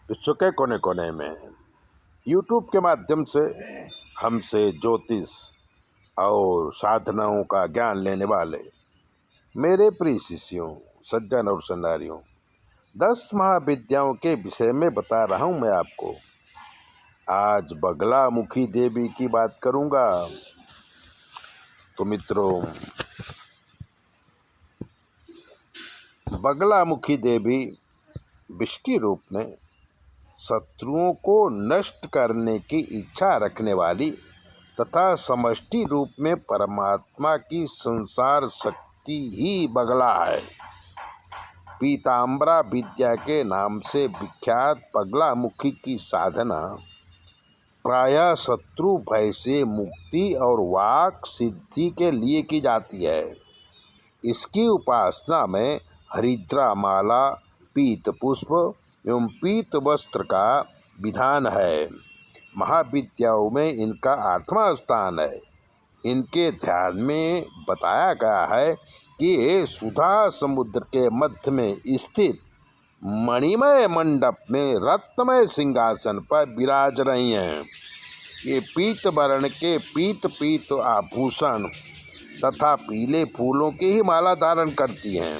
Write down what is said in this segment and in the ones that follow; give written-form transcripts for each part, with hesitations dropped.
विश्व के कोने कोने में यूट्यूब के माध्यम से हमसे ज्योतिष और साधनाओं का ज्ञान लेने वाले मेरे प्रिय शिष्यों, सज्जन और सन्नारियों, 10 महाविद्याओं के विषय में बता रहा हूँ मैं आपको। आज बगलामुखी देवी की बात करूँगा। तो मित्रों, बगलामुखी देवी विष्टि रूप में शत्रुओं को नष्ट करने की इच्छा रखने वाली तथा समष्टि रूप में परमात्मा की संसार शक्ति ही बगला है। पीताम्बरा विद्या के नाम से विख्यात बगलामुखी की साधना प्रायः शत्रु भय से मुक्ति और वाक सिद्धि के लिए की जाती है। इसकी उपासना में हरिद्रा माला, पीत पुष्प एवं पीत वस्त्र का विधान है। महाविद्याओं में इनका 8वां स्थान है। इनके ध्यान में बताया गया है कि ये सुधा समुद्र के मध्य में स्थित मणिमय मंडप में रत्नमय सिंहासन पर विराज रही हैं। ये पीत वर्ण के पीत आभूषण तथा पीले फूलों की ही माला धारण करती हैं।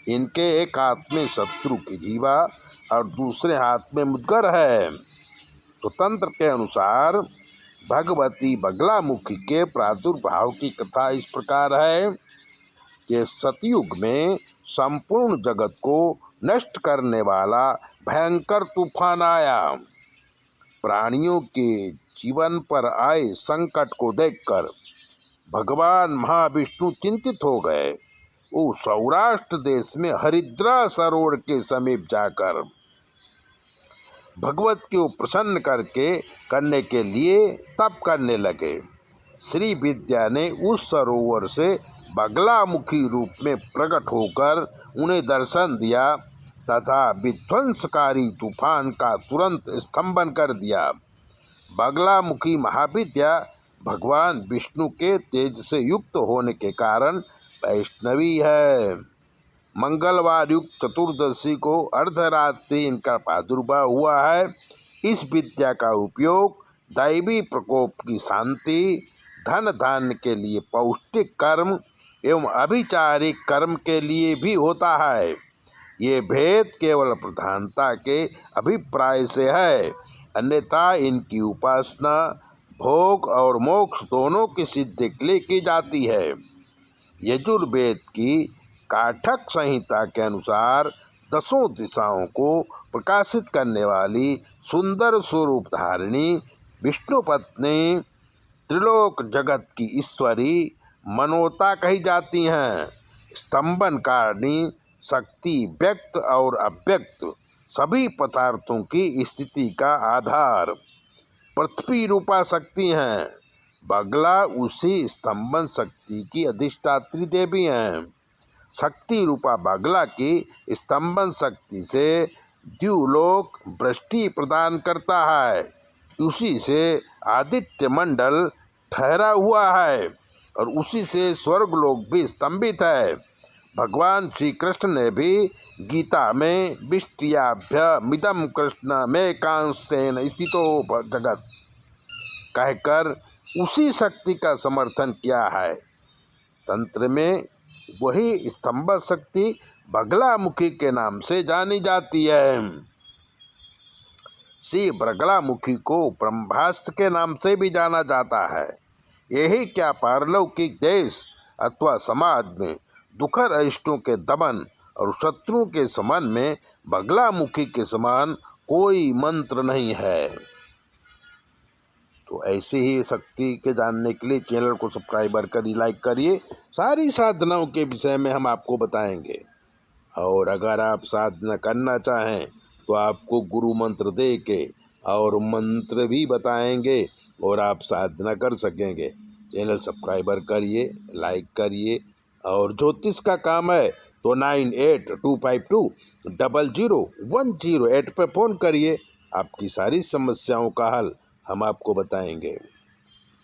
इनके एक हाथ में शत्रु की जीवा और दूसरे हाथ में मुद्गर है। स्वतंत्र के अनुसार भगवती बगलामुखी के प्रादुर्भाव की कथा इस प्रकार है कि सतयुग में संपूर्ण जगत को नष्ट करने वाला भयंकर तूफान आया। प्राणियों के जीवन पर आए संकट को देखकर भगवान महाविष्णु चिंतित हो गए। वो सौराष्ट्र देश में हरिद्रा सरोवर के समीप जाकर भगवत को प्रसन्न करने के लिए तप करने लगे। श्री विद्या ने उस सरोवर से बगलामुखी रूप में प्रकट होकर उन्हें दर्शन दिया तथा विध्वंसकारी तूफान का तुरंत स्तंभन कर दिया। बगलामुखी महाविद्या भगवान विष्णु के तेज से युक्त होने के कारण वैष्णवी है। मंगलवार युक्त चतुर्दशी को अर्धरात्रि इनका प्रादुर्भाव हुआ है। इस विद्या का उपयोग दैवी प्रकोप की शांति, धन धान्य के लिए पौष्टिक कर्म एवं अभिचारिक कर्म के लिए भी होता है। ये भेद केवल प्रधानता के अभिप्राय से है, अन्यथा इनकी उपासना भोग और मोक्ष दोनों की सिद्धि के लिए की जाती है। यजुर्वेद की काठक संहिता के अनुसार 10 दिशाओं को प्रकाशित करने वाली सुंदर स्वरूप धारिणी विष्णु पत्नी त्रिलोक जगत की ईश्वरी मनोता कही जाती हैं। स्तंभनकारिणी शक्ति व्यक्त और अव्यक्त सभी पदार्थों की स्थिति का आधार पृथ्वी रूपा शक्ति हैं। बगला उसी स्तंभन शक्ति की अधिष्ठात्री देवी हैं। शक्ति रूपा बगला की स्तंभन शक्ति से द्युलोक वृष्टि प्रदान करता है। उसी से आदित्य मंडल ठहरा हुआ है और उसी से स्वर्गलोक भी स्तंभित है। भगवान श्री कृष्ण ने भी गीता में विष्टियाभ्यमिदं कृष्ण में कांसेन स्थितो जगत कहकर उसी शक्ति का समर्थन किया है। तंत्र में वही स्तंभ शक्ति बगलामुखी के नाम से जानी जाती है। श्री बगलामुखी को ब्रह्मास्त्र के नाम से भी जाना जाता है। यही क्या पारलौकिक देश अथवा समाज में दुखद अरिष्टों के दमन और शत्रुओं के समन में बगलामुखी के समान कोई मंत्र नहीं है। तो ऐसे ही शक्ति के जानने के लिए चैनल को सब्सक्राइब करिए, लाइक करिए। सारी साधनाओं के विषय में हम आपको बताएंगे। और अगर आप साधना करना चाहें तो आपको गुरु मंत्र दे के और मंत्र भी बताएंगे और आप साधना कर सकेंगे। चैनल सब्सक्राइब करिए, लाइक करिए। और ज्योतिष का काम है तो 9825200108 पे फ़ोन करिए। आपकी सारी समस्याओं का हल हम आपको बताएंगे।